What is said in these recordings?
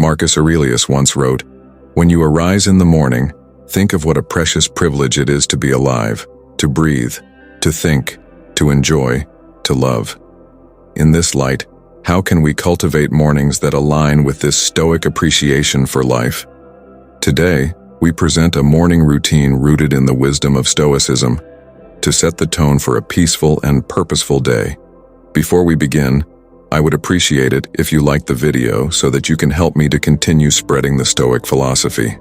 Marcus Aurelius once wrote, "When you arise in the morning, think of what a precious privilege it is to be alive, to breathe, to think, to enjoy, to love." In this light, how can we cultivate mornings that align with this Stoic appreciation for life? Today, we present a morning routine rooted in the wisdom of Stoicism to set the tone for a peaceful and purposeful day. Before we begin, I would appreciate it if you like the video so that you can help me to continue spreading the Stoic philosophy.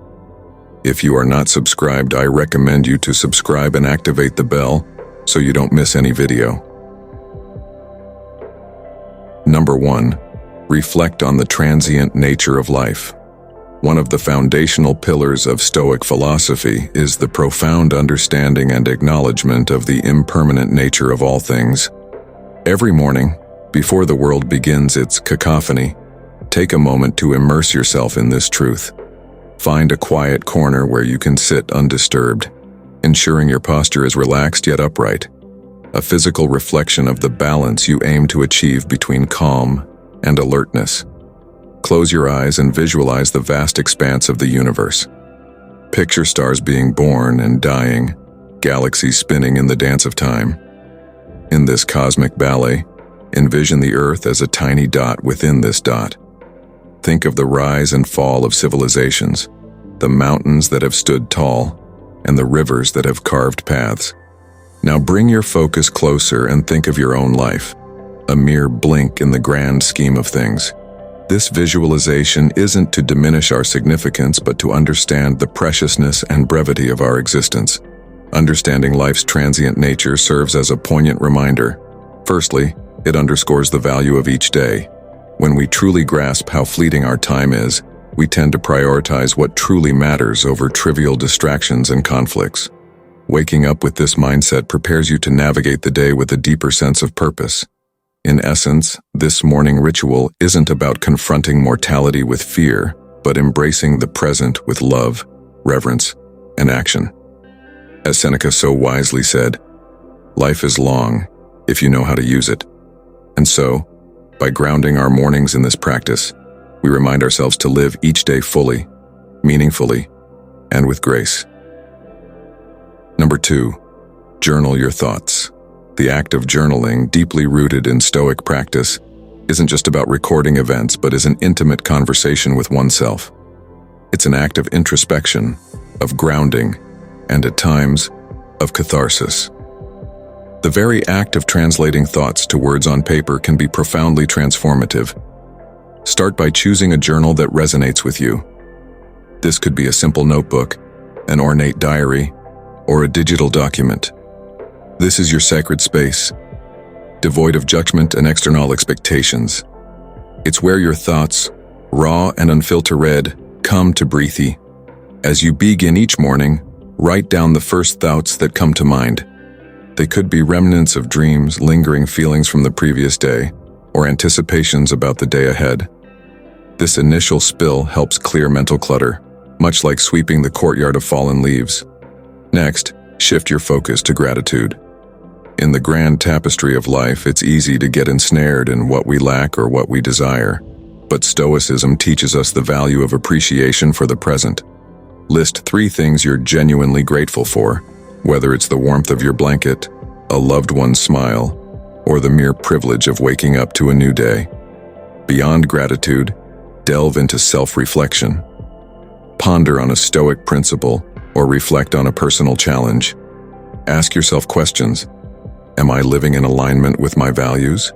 If you are not subscribed, I recommend you to subscribe and activate the bell so you don't miss any video. Number 1. Reflect on the transient nature of life. One of the foundational pillars of Stoic philosophy is the profound understanding and acknowledgement of the impermanent nature of all things. Every morning, before the world begins its cacophony, take a moment to immerse yourself in this truth. Find a quiet corner where you can sit undisturbed, ensuring your posture is relaxed yet upright, a physical reflection of the balance you aim to achieve between calm and alertness. Close your eyes and visualize the vast expanse of the universe. Picture stars being born and dying, galaxies spinning in the dance of time. In this cosmic ballet, envision the Earth as a tiny dot within this dot. Think of the rise and fall of civilizations, the mountains that have stood tall, and the rivers that have carved paths. Now bring your focus closer and think of your own life, a mere blink in the grand scheme of things. This visualization isn't to diminish our significance, but to understand the preciousness and brevity of our existence. Understanding life's transient nature serves as a poignant reminder. Firstly, it underscores the value of each day. When we truly grasp how fleeting our time is, we tend to prioritize what truly matters over trivial distractions and conflicts. Waking up with this mindset prepares you to navigate the day with a deeper sense of purpose. In essence, this morning ritual isn't about confronting mortality with fear, but embracing the present with love, reverence, and action. As Seneca so wisely said, "Life is long if you know how to use it." And so, by grounding our mornings in this practice, we remind ourselves to live each day fully, meaningfully, and with grace. Number 2. Journal your thoughts. The act of journaling, deeply rooted in Stoic practice, isn't just about recording events, but is an intimate conversation with oneself. It's an act of introspection, of grounding, and at times, of catharsis. The very act of translating thoughts to words on paper can be profoundly transformative. Start by choosing a journal that resonates with you. This could be a simple notebook, an ornate diary, or a digital document. This is your sacred space, devoid of judgment and external expectations. It's where your thoughts, raw and unfiltered, come to breathe. As you begin each morning, write down the first thoughts that come to mind. They could be remnants of dreams, lingering feelings from the previous day, or anticipations about the day ahead. This initial spill helps clear mental clutter, much like sweeping the courtyard of fallen leaves. Next, shift your focus to gratitude. In the grand tapestry of life, it's easy to get ensnared in what we lack or what we desire. But Stoicism teaches us the value of appreciation for the present. List 3 things you're genuinely grateful for, whether it's the warmth of your blanket, a loved one's smile, or the mere privilege of waking up to a new day. Beyond gratitude, delve into self-reflection. Ponder on a Stoic principle or reflect on a personal challenge. Ask yourself questions. Am I living in alignment with my values?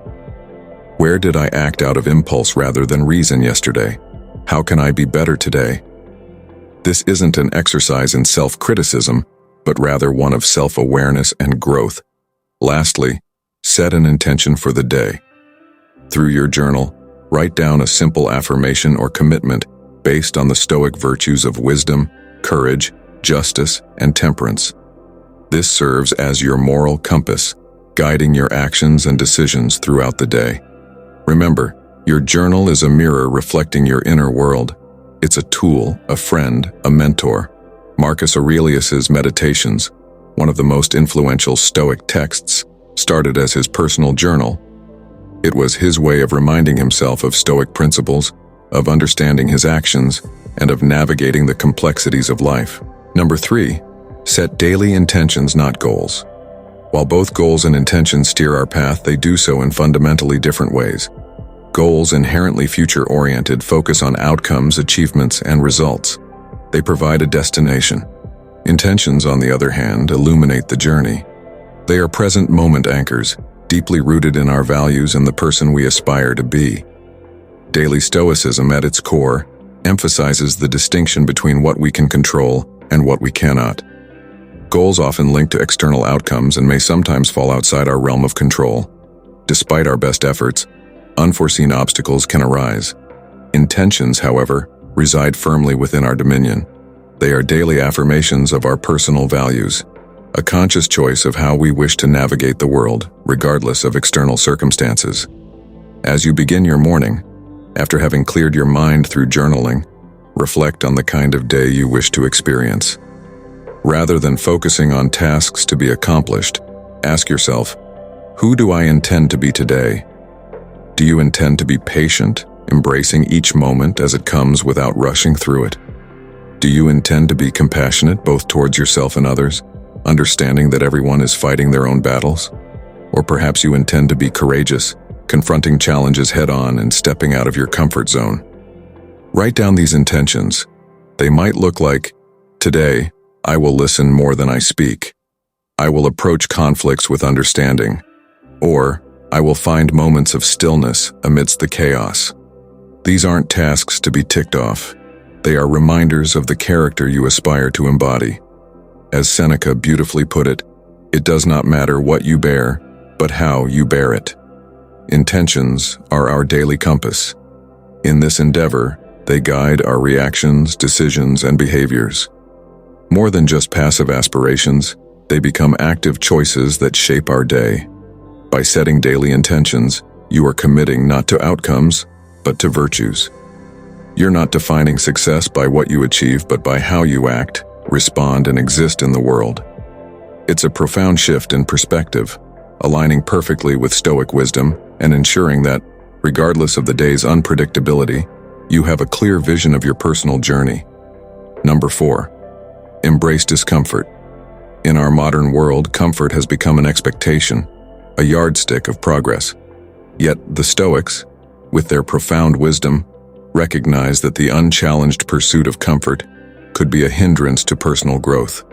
Where did I act out of impulse rather than reason yesterday? How can I be better today? This isn't an exercise in self-criticism, but rather one of self-awareness and growth. Lastly, set an intention for the day. Through your journal, write down a simple affirmation or commitment based on the Stoic virtues of wisdom, courage, justice, and temperance. This serves as your moral compass, guiding your actions and decisions throughout the day. Remember, your journal is a mirror reflecting your inner world. It's a tool, a friend, a mentor. Marcus Aurelius's Meditations, one of the most influential Stoic texts, started as his personal journal. It was his way of reminding himself of Stoic principles, of understanding his actions, and of navigating the complexities of life. Number 3, set daily intentions, not goals. While both goals and intentions steer our path, they do so in fundamentally different ways. Goals, inherently future-oriented, focus on outcomes, achievements, and results. They provide a destination. Intentions, on the other hand, illuminate the journey. They are present moment anchors, deeply rooted in our values and the person we aspire to be. Daily Stoicism, at its core, emphasizes the distinction between what we can control and what we cannot. Goals often link to external outcomes and may sometimes fall outside our realm of control. Despite our best efforts, unforeseen obstacles can arise. Intentions, however, reside firmly within our dominion. They are daily affirmations of our personal values, a conscious choice of how we wish to navigate the world, regardless of external circumstances. As you begin your morning, after having cleared your mind through journaling, reflect on the kind of day you wish to experience. Rather than focusing on tasks to be accomplished, ask yourself, who do I intend to be today? Do you intend to be patient, embracing each moment as it comes without rushing through it? Do you intend to be compassionate both towards yourself and others, understanding that everyone is fighting their own battles? Or perhaps you intend to be courageous, confronting challenges head-on and stepping out of your comfort zone. Write down these intentions. They might look like, today, I will listen more than I speak. I will approach conflicts with understanding. Or, I will find moments of stillness amidst the chaos. These aren't tasks to be ticked off. They are reminders of the character you aspire to embody. As Seneca beautifully put it, it does not matter what you bear, but how you bear it. Intentions are our daily compass. In this endeavor, they guide our reactions, decisions, and behaviors. More than just passive aspirations, they become active choices that shape our day. By setting daily intentions, you are committing not to outcomes, but to virtues. You're not defining success by what you achieve, but by how you act, respond, and exist in the world. It's a profound shift in perspective, aligning perfectly with Stoic wisdom and ensuring that, regardless of the day's unpredictability, you have a clear vision of your personal journey. Number 4. Embrace discomfort. In our modern world, comfort has become an expectation, a yardstick of progress. Yet the Stoics, with their profound wisdom, recognize that the unchallenged pursuit of comfort could be a hindrance to personal growth.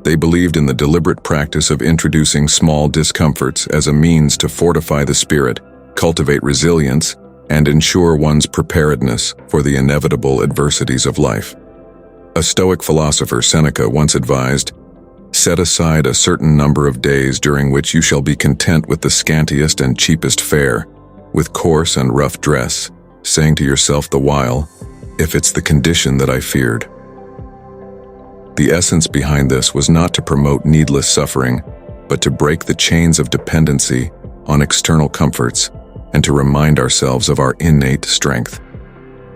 They believed in the deliberate practice of introducing small discomforts as a means to fortify the spirit, cultivate resilience, and ensure one's preparedness for the inevitable adversities of life. A Stoic philosopher, Seneca, once advised, "Set aside a certain number of days during which you shall be content with the scantiest and cheapest fare, with coarse and rough dress, saying to yourself the while, 'If it's the condition that I feared.'" The essence behind this was not to promote needless suffering, but to break the chains of dependency on external comforts and to remind ourselves of our innate strength.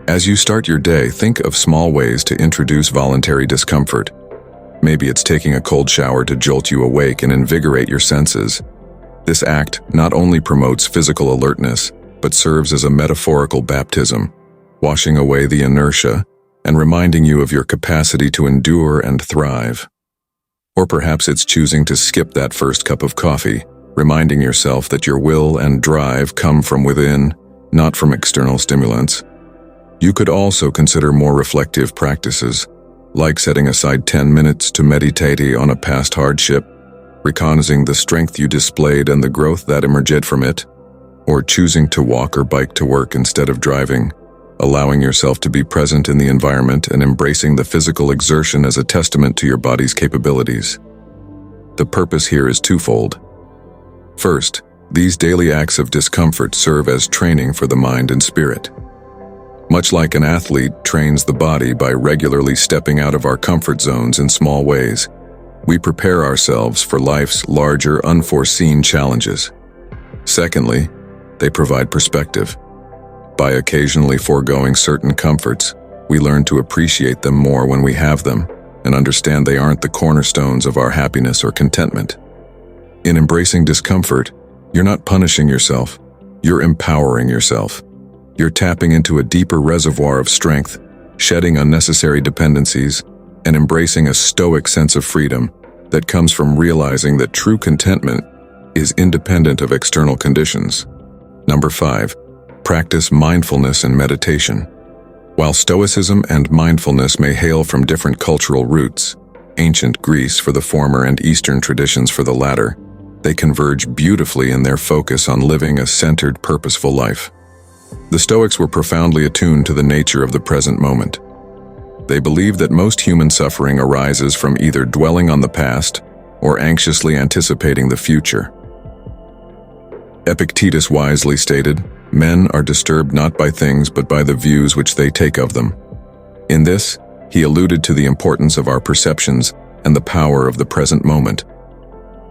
As you start your day, think of small ways to introduce voluntary discomfort. Maybe it's taking a cold shower to jolt you awake and invigorate your senses. This act not only promotes physical alertness, but serves as a metaphorical baptism, washing away the inertia and reminding you of your capacity to endure and thrive. Or perhaps it's choosing to skip that first cup of coffee, reminding yourself that your will and drive come from within, not from external stimulants. You could also consider more reflective practices, like setting aside 10 minutes to meditate on a past hardship, recognizing the strength you displayed and the growth that emerged from it, or choosing to walk or bike to work instead of driving, allowing yourself to be present in the environment and embracing the physical exertion as a testament to your body's capabilities. The purpose here is twofold. First, these daily acts of discomfort serve as training for the mind and spirit. Much like an athlete trains the body by regularly stepping out of our comfort zones in small ways, we prepare ourselves for life's larger, unforeseen challenges. Secondly, they provide perspective. By occasionally foregoing certain comforts, we learn to appreciate them more when we have them and understand they aren't the cornerstones of our happiness or contentment. In embracing discomfort, you're not punishing yourself, you're empowering yourself. You're tapping into a deeper reservoir of strength, shedding unnecessary dependencies, and embracing a stoic sense of freedom that comes from realizing that true contentment is independent of external conditions. Number 5. Practice mindfulness and meditation. While Stoicism and mindfulness may hail from different cultural roots, ancient Greece for the former and Eastern traditions for the latter, they converge beautifully in their focus on living a centered, purposeful life. The Stoics were profoundly attuned to the nature of the present moment. They believed that most human suffering arises from either dwelling on the past or anxiously anticipating the future. Epictetus wisely stated, "Men are disturbed not by things but by the views which they take of them." In this, he alluded to the importance of our perceptions and the power of the present moment.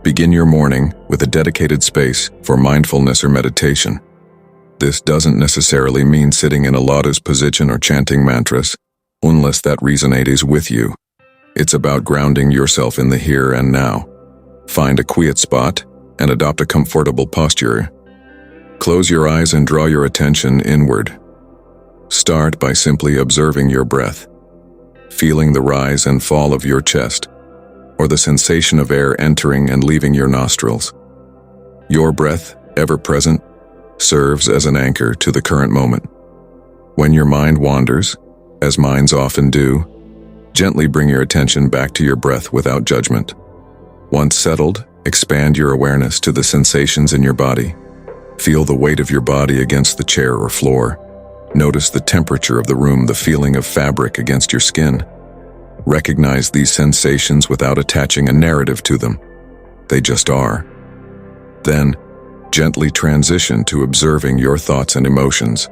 Begin your morning with a dedicated space for mindfulness or meditation. This doesn't necessarily mean sitting in a lotus position or chanting mantras, unless that resonates with you. It's about grounding yourself in the here and now. Find a quiet spot and adopt a comfortable posture. Close your eyes and draw your attention inward. Start by simply observing your breath, feeling the rise and fall of your chest, or the sensation of air entering and leaving your nostrils. Your breath, ever present, serves as an anchor to the current moment. When your mind wanders, as minds often do, gently bring your attention back to your breath without judgment. Once settled, expand your awareness to the sensations in your body. Feel the weight of your body against the chair or floor. Notice the temperature of the room, the feeling of fabric against your skin. Recognize these sensations without attaching a narrative to them. They just are. Then, gently transition to observing your thoughts and emotions,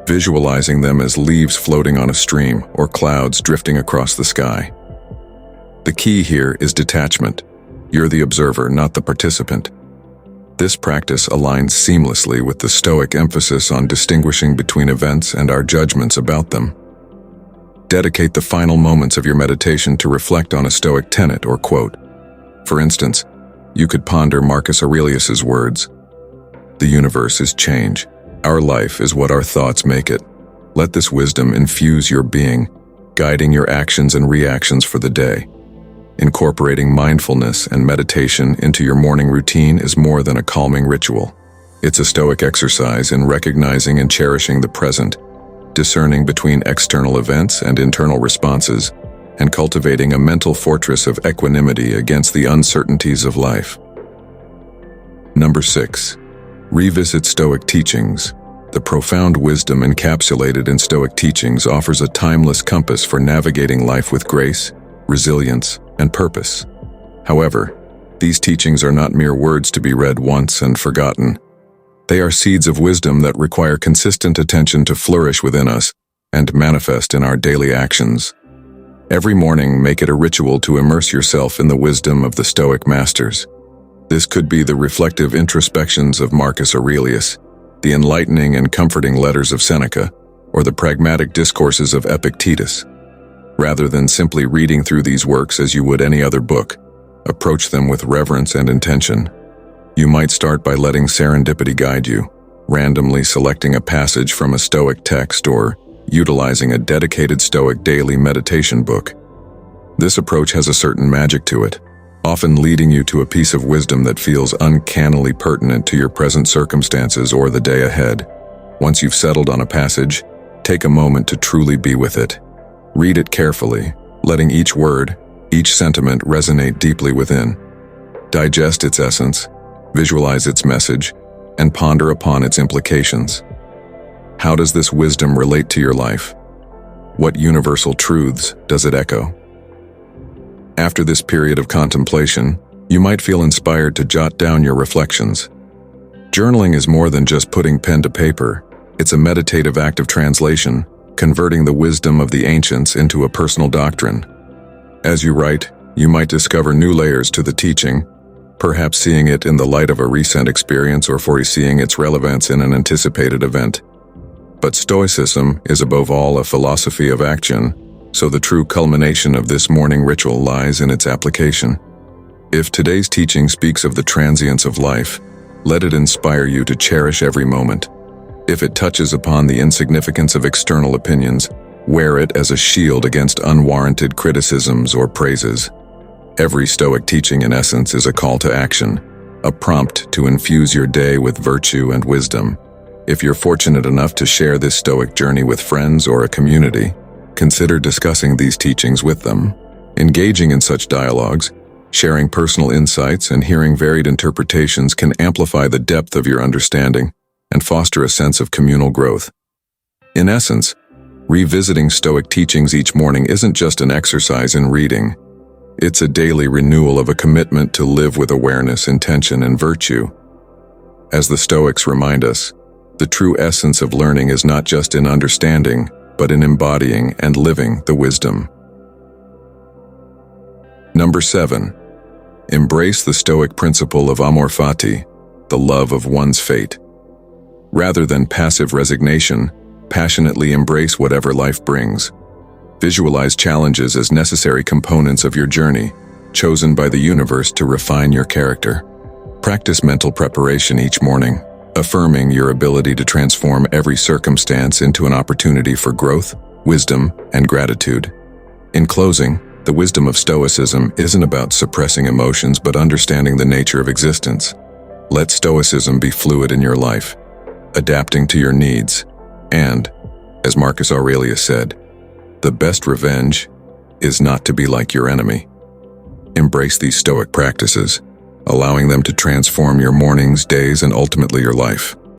visualizing them as leaves floating on a stream or clouds drifting across the sky. The key here is detachment. You're the observer, not the participant. This practice aligns seamlessly with the Stoic emphasis on distinguishing between events and our judgments about them. Dedicate the final moments of your meditation to reflect on a Stoic tenet or quote. For instance, you could ponder Marcus Aurelius's words, "The universe is change. Our life is what our thoughts make it. Let this wisdom infuse your being, guiding your actions and reactions for the day." Incorporating mindfulness and meditation into your morning routine is more than a calming ritual. It's a Stoic exercise in recognizing and cherishing the present, discerning between external events and internal responses, and cultivating a mental fortress of equanimity against the uncertainties of life. Number 6. Revisit Stoic teachings. The profound wisdom encapsulated in Stoic teachings offers a timeless compass for navigating life with grace, resilience, and purpose. However, these teachings are not mere words to be read once and forgotten. They are seeds of wisdom that require consistent attention to flourish within us and manifest in our daily actions. Every morning, make it a ritual to immerse yourself in the wisdom of the Stoic masters. This could be the reflective introspections of Marcus Aurelius, the enlightening and comforting letters of Seneca, or the pragmatic discourses of Epictetus. Rather than simply reading through these works as you would any other book, approach them with reverence and intention. You might start by letting serendipity guide you, randomly selecting a passage from a Stoic text or utilizing a dedicated Stoic daily meditation book. This approach has a certain magic to it, often leading you to a piece of wisdom that feels uncannily pertinent to your present circumstances or the day ahead. Once you've settled on a passage, take a moment to truly be with it. Read it carefully, letting each word, each sentiment resonate deeply within. Digest its essence, visualize its message, and ponder upon its implications. How does this wisdom relate to your life? What universal truths does it echo? After this period of contemplation, you might feel inspired to jot down your reflections. Journaling is more than just putting pen to paper. It's a meditative act of translation, converting the wisdom of the ancients into a personal doctrine. As you write, you might discover new layers to the teaching, perhaps seeing it in the light of a recent experience or foreseeing its relevance in an anticipated event. But Stoicism is above all a philosophy of action, so the true culmination of this morning ritual lies in its application. If today's teaching speaks of the transience of life, let it inspire you to cherish every moment. If it touches upon the insignificance of external opinions, wear it as a shield against unwarranted criticisms or praises. Every Stoic teaching, in essence, is a call to action, a prompt to infuse your day with virtue and wisdom. If you're fortunate enough to share this Stoic journey with friends or a community, consider discussing these teachings with them. Engaging in such dialogues, sharing personal insights, and hearing varied interpretations can amplify the depth of your understanding and foster a sense of communal growth. In essence, revisiting Stoic teachings each morning isn't just an exercise in reading. It's a daily renewal of a commitment to live with awareness, intention, and virtue. As the Stoics remind us, the true essence of learning is not just in understanding, but in embodying and living the wisdom. Number 7. Embrace the Stoic principle of Amor Fati, the love of one's fate. Rather than passive resignation, passionately embrace whatever life brings. Visualize challenges as necessary components of your journey, chosen by the universe to refine your character. Practice mental preparation each morning, affirming your ability to transform every circumstance into an opportunity for growth, wisdom, and gratitude. In closing, the wisdom of Stoicism isn't about suppressing emotions but understanding the nature of existence. Let Stoicism be fluid in your life, adapting to your needs, and, as Marcus Aurelius said, the best revenge is not to be like your enemy. Embrace these Stoic practices, allowing them to transform your mornings, days, and ultimately your life.